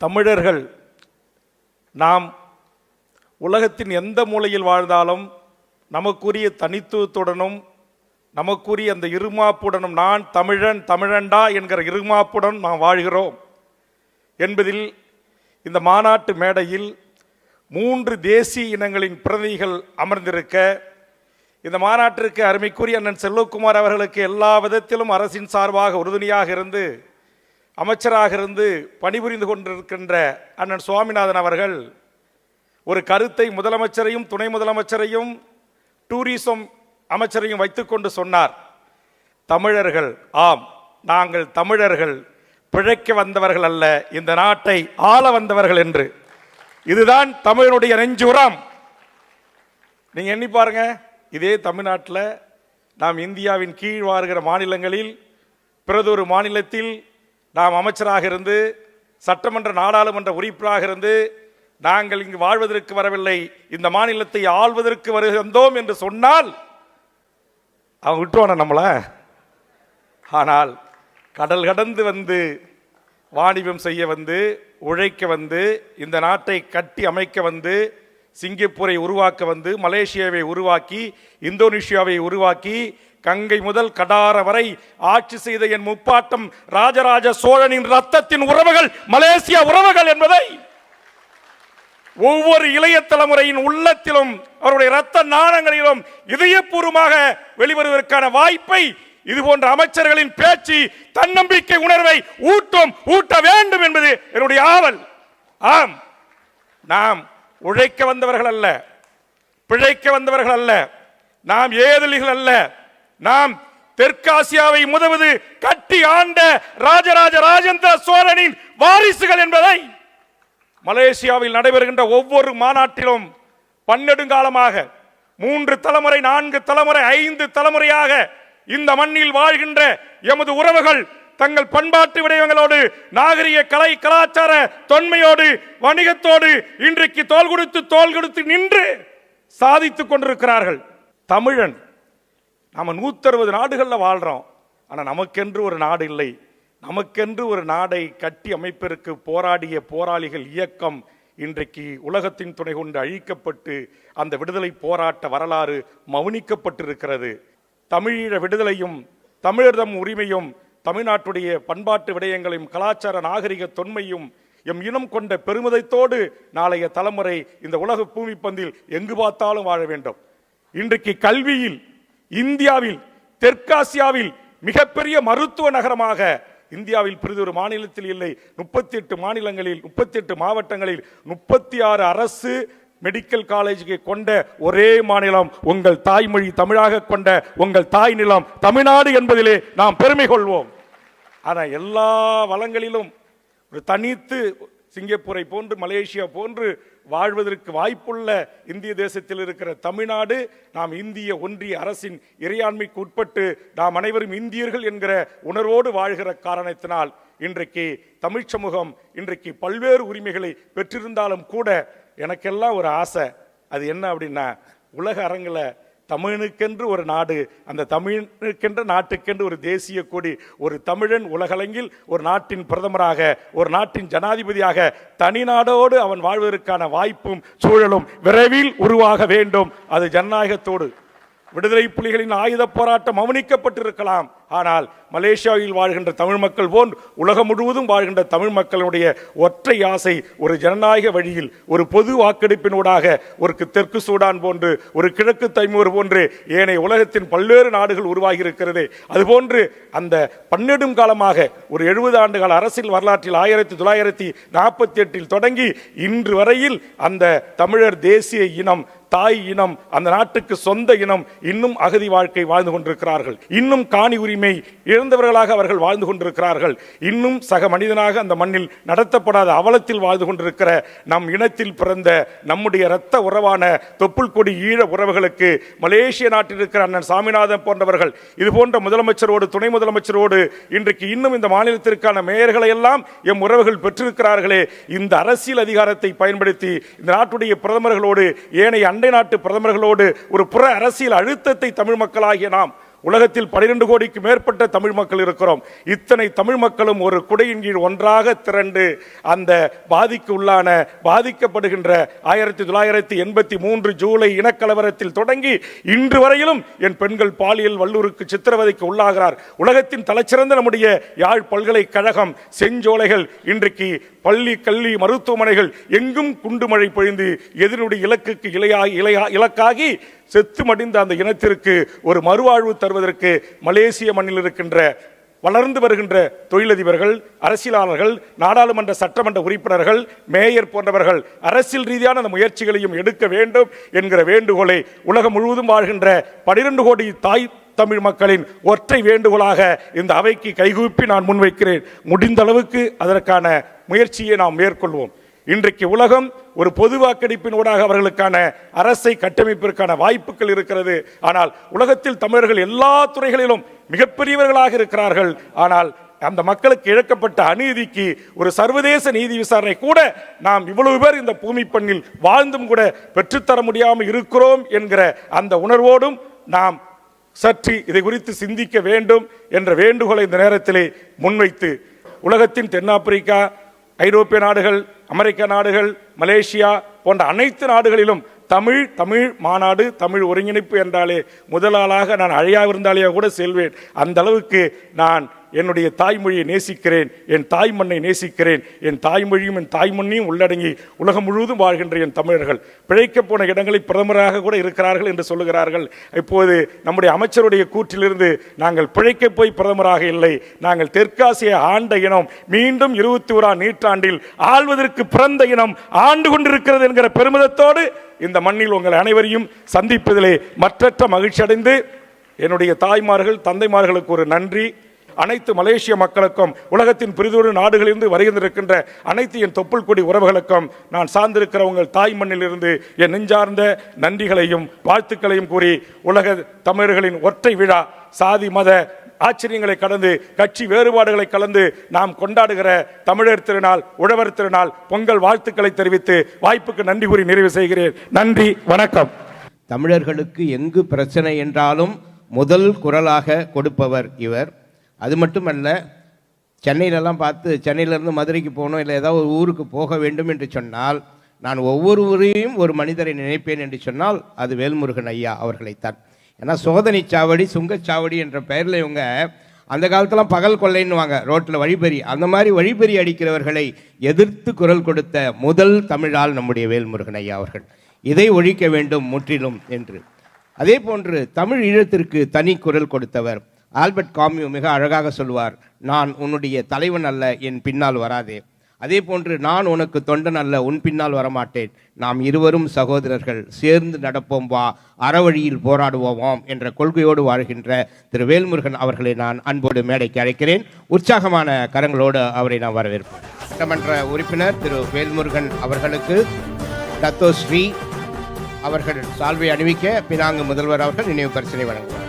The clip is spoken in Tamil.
தமிழர்கள் நாம் உலகத்தின் எந்த மூலையில் வாழ்ந்தாலும் நமக்குரிய தனித்துவத்துடனும் நமக்குரிய அந்த இருமாப்புடனும் நான் தமிழன் தமிழண்டா என்கிற இருமாப்புடன் நாம் வாழ்கிறோம் என்பதில் இந்த மாநாட்டு மேடையில் 3 தேசிய இனங்களின் பிரதிநிதிகள் அமர்ந்திருக்க இந்த மாநாட்டிற்கு அருமைக்குரிய அண்ணன் செல்வகுமார் அவர்களுக்கு எல்லா விதத்திலும் அரசின் சார்பாக உறுதுணையாக இருந்து அமைச்சராக இருந்து பணிபுரிந்து கொண்டிருக்கின்ற அண்ணன் சுவாமிநாதன் அவர்கள் ஒரு கருத்தை முதலமைச்சரையும் துணை முதலமைச்சரையும் டூரிசம் அமைச்சரையும் வைத்துக்கொண்டு சொன்னார். தமிழர்கள், ஆம் நாங்கள் தமிழர்கள், பிழைக்க வந்தவர்கள் அல்ல, இந்த நாட்டை ஆள வந்தவர்கள் என்று. இதுதான் தமிழனுடைய நெஞ்சுரம். நீங்க எண்ணி பாருங்க, இதே தமிழ்நாட்டில் நாம் இந்தியாவின் கீழ் வாழ்கிற மாநிலங்களில் பிறதொரு மாநிலத்தில் நாம் அமைச்சராக இருந்து சட்டமன்ற நாடாளுமன்ற உறுப்பினராக இருந்து நாங்கள் இங்கு வாழ்வதற்கு வரவில்லை, இந்த மாநிலத்தை ஆள்வதற்கு வருகின்றோம் என்று சொன்னால் அவன் விட்டுவான நம்மள. ஆனால் கடல் கடந்து வந்து வாணிபம் செய்ய வந்து உழைக்க வந்து இந்த நாட்டை கட்டி அமைக்க வந்து சிங்கப்பூரை உருவாக்க வந்து மலேசியாவை உருவாக்கி இந்தோனேஷியாவை உருவாக்கி கங்கை முதல் கடார வரை ஆட்சி செய்த என் முப்பாட்டம் ராஜராஜ சோழனின் ரத்தத்தின் உறவுகள் மலேசியா உறவுகள் என்பதை ஒவ்வொரு இளைய தலைமுறையின் உள்ளத்திலும் அவருடைய இரத்த நாணங்களிலும் இதயபூர்வமாக வெளிவருவதற்கான வாய்ப்பை இதுபோன்ற அமைச்சர்களின் பேச்சு தன்னம்பிக்கை உணர்வை ஊட்ட வேண்டும் என்பது என்னுடைய ஆவல். ஆம், நாம் உழைக்க வந்தவர்கள் அல்ல, பிழைக்க வந்தவர்கள் அல்ல, நாம் ஏதிலிகள் அல்ல, நாம் தெற்காசியாவை முதவது கட்டி ஆண்ட ராஜராஜ ராஜேந்திர சோழனின் வாரிசுகள் என்பதை மலேசியாவில் நடைபெறுகின்ற ஒவ்வொரு மாநாட்டிலும் பன்னெடுங்காலமாக 3 தலைமுறை 4 தலைமுறை 5 தலைமுறையாக இந்த மண்ணில் வாழ்கின்ற எமது உறவுகள் தங்கள் பண்பாட்டு விடயங்களோடு நாகரிக கலை கலாச்சார தொன்மையோடு வணிகத்தோடு இன்றைக்கு தோள் கொடுத்து நின்று சாதித்துக் கொண்டிருக்கிறார்கள். தமிழன் நாம 160 நாடுகளில் வாழ்றோம், ஆனால் நமக்கென்று ஒரு நாடு இல்லை. நமக்கென்று ஒரு நாடை கட்டி அமைப்பதற்கு போராடிய போராளிகள் இயக்கம் இன்றைக்கு உலகத்தின் துணை கொண்டு அழிக்கப்பட்டு அந்த விடுதலை போராட்ட வரலாறு மௌனிக்கப்பட்டிருக்கிறது. தமிழீழ விடுதலையும் தமிழர்தம் உரிமையும் தமிழ்நாட்டுடைய பண்பாட்டு விடயங்களையும் கலாச்சார நாகரிக தொன்மையும் எம் இனம் கொண்ட பெருமிதத்தோடு நாளைய தலைமுறை இந்த உலக பூமி பந்தில் எங்கு பார்த்தாலும் வாழ வேண்டும். இன்றைக்கு கல்வியில் இந்தியாவில் தெற்காசியாவில் மிகப்பெரிய மருத்துவ நகரமாக இந்தியாவில் பிறிதொரு மாநிலத்தில் இல்லை. 38 மாநிலங்களில் 38 மாவட்டங்களில் 36 அரசு மெடிக்கல் காலேஜுக்கு கொண்ட ஒரே மாநிலம் உங்கள் தாய்மொழி தமிழாக கொண்ட உங்கள் தாய் நிலம் தமிழ்நாடு என்பதிலே நாம் பெருமை கொள்வோம். ஆனால் எல்லா வளங்களிலும் ஒரு தனித்து சிங்கப்பூரை போன்று மலேசியா போன்று வாழ்வதற்கு வாய்ப்புள்ள இந்திய தேசத்தில் இருக்கிற தமிழ்நாடு நாம் இந்திய ஒன்றிய அரசின் இறையாண்மைக்கு உட்பட்டு நாம் அனைவரும் இந்தியர்கள் என்கிற உணர்வோடு வாழ்கிற காரணத்தினால் இன்றைக்கு தமிழ் சமூகம் இன்றைக்கு பல்வேறு உரிமைகளை பெற்றிருந்தாலும் கூட எனக்கெல்லாம் ஒரு ஆசை. அது என்ன அப்படின்னா, உலக அரங்கில் தமிழனுக்கென்று ஒரு நாடு, அந்த தமிழுக்கென்ற நாட்டுக்கென்று ஒரு தேசிய கொடி, ஒரு தமிழன் உலகளங்கில் ஒரு நாட்டின் பிரதமராக ஒரு நாட்டின் ஜனாதிபதியாக தனி நாடோடு அவன் வாழ்வதற்கான வாய்ப்பும் சூழலும் விரைவில் உருவாக வேண்டும். அது ஜனநாயகத்தோடு. விடுதலை புலிகளின் ஆயுத போராட்டம் மௌனிக்கப்பட்டிருக்கலாம், ஆனால் மலேசியாவில் வாழ்கின்ற தமிழ் மக்கள் போல் உலகம் முழுவதும் வாழ்கின்ற தமிழ் மக்களுடைய ஒற்றை ஆசை ஒரு ஜனநாயக வழியில் ஒரு பொது வாக்கெடுப்பினூடாக ஒரு தெற்கு சூடான் போன்று ஒரு கிழக்கு தைமூர் போன்று ஏனைய உலகத்தின் பல்வேறு நாடுகள் உருவாகி இருக்கிறது. அதுபோன்று அந்த பன்னெடும் காலமாக ஒரு 70 ஆண்டுகால அரசியல் வரலாற்றில் 1948 தொடங்கி இன்று வரையில் அந்த தமிழர் தேசிய இனம் தாய் இனம் அந்த நாட்டுக்கு சொந்த இனம் இன்னும் அகதி வாழ்க்கை வாழ்ந்து கொண்டிருக்கிறார்கள். இன்னும் காணி உரிமை இழந்தவர்களாக அவர்கள் வாழ்ந்து கொண்டிருக்கிறார்கள். இன்னும் சக மனிதனாக அந்த மண்ணில் நடத்தப்படாத அவலத்தில் வாழ்ந்து கொண்டிருக்கிற நம் இனத்தில் பிறந்த நம்முடைய இரத்த உறவான தொப்புள் கொடி ஈழ உறவுகளுக்கு மலேசிய நாட்டில் இருக்கிற அண்ணன் சாமிநாதன் போன்றவர்கள் இது போன்ற முதலமைச்சரோடு துணை முதலமைச்சரோடு இன்றைக்கு இன்னும் இந்த மாநிலத்திற்கான மேயர்களை எல்லாம் எம் உறவுகள் பெற்றிருக்கிறார்களே, இந்த அரசியல் அதிகாரத்தை பயன்படுத்தி இந்த நாட்டுடைய பிரதமர்களோடு ஏனைய அண்டை நாட்டு பிரதமர்களோடு ஒரு புற அரசியல் அழுத்தத்தை தமிழ் மக்களாகிய நாம் உலகத்தில் 12 கோடிக்கு மேற்பட்ட தமிழ் மக்கள் இருக்கிறோம். இத்தனை தமிழ் மக்களும் ஒரு குடையின் கீழ் ஒன்றாக திரண்டு அந்த பாதிக்கப்படுகின்ற 1983 ஜூலை இனக்கலவரத்தில் தொடங்கி இன்று வரையிலும் என் பெண்கள் பாலியல் வல்லுறுக்கு சித்திரவதைக்கு உள்ளாகிறார். உலகத்தின் தலைச்சிறந்த நம்முடைய யாழ் பல்கலைக்கழகம் செஞ்சோலைகள் இன்றைக்கு பள்ளி கல்வி மருத்துவமனைகள் எங்கும் குண்டுமழை பொழிந்து எதிரினுடைய இலக்குக்கு இலக்காகி செத்து மடிந்த அந்த இனத்திற்கு ஒரு மறுவாழ்வு தருவதற்கு மலேசிய மண்ணில் இருக்கின்ற வளர்ந்து வருகின்ற தொழிலதிபர்கள், அரசியலாளர்கள், நாடாளுமன்ற சட்டமன்ற உறுப்பினர்கள், மேயர் போன்றவர்கள் அரசியல் ரீதியான அந்த முயற்சிகளையும் எடுக்க வேண்டும் என்கிற வேண்டுகோளை உலகம் முழுவதும் வாழ்கின்ற 12 கோடி தாய் தமிழ் மக்களின் ஒற்றை வேண்டுகோளாக இந்த அவைக்கு கைகூப்பி நான் முன்வைக்கிறேன். முடிந்த அளவுக்கு அதற்கான முயற்சியை நாம் மேற்கொள்வோம். இன்றைக்கு உலகம் ஒரு பொது வாக்கெடுப்பின் ஊடாக அவர்களுக்கான அரசை கட்டமைப்பிற்கான வாய்ப்புகள் இருக்கிறது. ஆனால் உலகத்தில் தமிழர்கள் எல்லா துறைகளிலும் மிகப்பெரியவர்களாக இருக்கிறார்கள். ஆனால் அந்த மக்களுக்கு இழக்கப்பட்ட அநீதிக்கு ஒரு சர்வதேச நீதி விசாரணை கூட நாம் இவ்வளவு பேர் இந்த பூமி பண்ணில் வாழ்ந்தும் கூட பெற்றுத்தர முடியாமல் இருக்கிறோம் என்கிற அந்த உணர்வோடும் நாம் சற்று இதை குறித்து சிந்திக்க வேண்டும் என்ற வேண்டுகோளை இந்த நேரத்திலே முன்வைத்து உலகத்தின் தென்னாப்பிரிக்கா, ஐரோப்பிய நாடுகள், அமெரிக்க நாடுகள், மலேசியா போன்ற அனைத்து நாடுகளிலும் தமிழ் மாநாடு, தமிழ் ஒருங்கிணைப்பு என்றாலே முதலாளாக நான் அழையாவிருந்தாலேயே கூட செல்வேன். அந்த அளவுக்கு நான் என்னுடைய தாய்மொழியை நேசிக்கிறேன், என் தாய் மண்ணை நேசிக்கிறேன். என் தாய்மொழியும் என் தாய்மண்ணையும் உள்ளடங்கி உலகம் முழுவதும் வாழ்கின்ற என் தமிழர்கள் பிழைக்க போன இடங்களில் பிரதமராக கூட இருக்கிறார்கள் என்று சொல்லுகிறார்கள். இப்போது நம்முடைய அமைச்சருடைய கூற்றிலிருந்து நாங்கள் பிழைக்க போய் பிரதமராக இல்லை, நாங்கள் தெற்காசிய ஆண்ட இனம் மீண்டும் 21ஆம் நூற்றாண்டில் ஆள்வதற்கு பிறந்த இனம் ஆண்டு கொண்டிருக்கிறது என்கிற பெருமிதத்தோடு இந்த மண்ணில் உங்கள் அனைவரையும் சந்திப்பதிலே மற்றற்ற மகிழ்ச்சி அடைந்து என்னுடைய தாய்மார்கள், தந்தைமார்களுக்கு ஒரு நன்றி. அனைத்து மலேசிய மக்களுக்கும், உலகத்தின் பிரிதொரு நாடுகளிலிருந்து வருகின்றிருக்கின்ற அனைத்து என் தொப்புள் கொடி உறவுகளுக்கும் நான் சார்ந்திருக்கிற உங்கள் தாய் மண்ணிலிருந்து என் நெஞ்சார்ந்த நன்றிகளையும் வாழ்த்துக்களையும் கூறி உலக தமிழர்களின் ஒற்றை விழா சாதி மத ஆச்சரியங்களை கடந்து கட்சி வேறுபாடுகளை கலந்து நாம் கொண்டாடுகிற தமிழர் திருநாள், உழவர் திருநாள், பொங்கல் வாழ்த்துக்களை தெரிவித்து வாய்ப்புக்கு நன்றி கூறி நிறைவு செய்கிறேன். நன்றி, வணக்கம். தமிழர்களுக்கு எங்கு பிரச்சனை என்றாலும் முதல் குரலாக கொடுப்பவர் இவர். அது மட்டுமல்ல, சென்னையிலலாம் பார்த்து சென்னையிலேருந்து மதுரைக்கு போகணும், இல்லை ஏதாவது ஒரு ஊருக்கு போக வேண்டும் என்று சொன்னால் நான் ஒவ்வொரு ஊரையும் ஒரு மனிதரை நினைப்பேன் என்று சொன்னால் அது வேல்முருகன் ஐயா அவர்களைத்தான். ஏன்னா சோதனை சாவடி, சுங்கச்சாவடி என்ற பெயரில் இவங்க அந்த காலத்தில் பகல் கொள்ளைன்னுவாங்க, ரோட்டில் வழிபறி, அந்த மாதிரி வழிபறி அடிக்கிறவர்களை எதிர்த்து குரல் கொடுத்த முதல் தமிழால் நம்முடைய வேல்முருகன் ஐயா அவர்கள். இதை ஒழிக்க வேண்டும் முற்றிலும் என்று. அதே போன்று தமிழ் ஈழத்திற்கு தனி குரல் கொடுத்தவர் ஆல்பர்ட் காமியூ மிக அழகாக சொல்வார், நான் உன்னுடைய தலைவன் அல்ல, என் பின்னால் வராதே. அதே போன்று நான் உனக்கு தொண்டன் அல்ல, உன் பின்னால் வரமாட்டேன், நாம் இருவரும் சகோதரர்கள், சேர்ந்து நடப்போம் வா, அறவழியில் போராடுவோம் என்ற கொள்கையோடு வாழ்கின்ற திரு வேல்முருகன் அவர்களை நான் அன்போடு மேடைக்கு அழைக்கிறேன். உற்சாகமான கரங்களோடு அவரை நான் வரவேற்போம். சட்டமன்ற உறுப்பினர் திரு வேல்முருகன் அவர்களுக்கு டத்தோ ஸ்ரீ அவர்கள் சால்வை அணிவிக்க பினாங்கு முதல்வர் அவர்கள் நினைவு பரிசினை வழங்குவார்.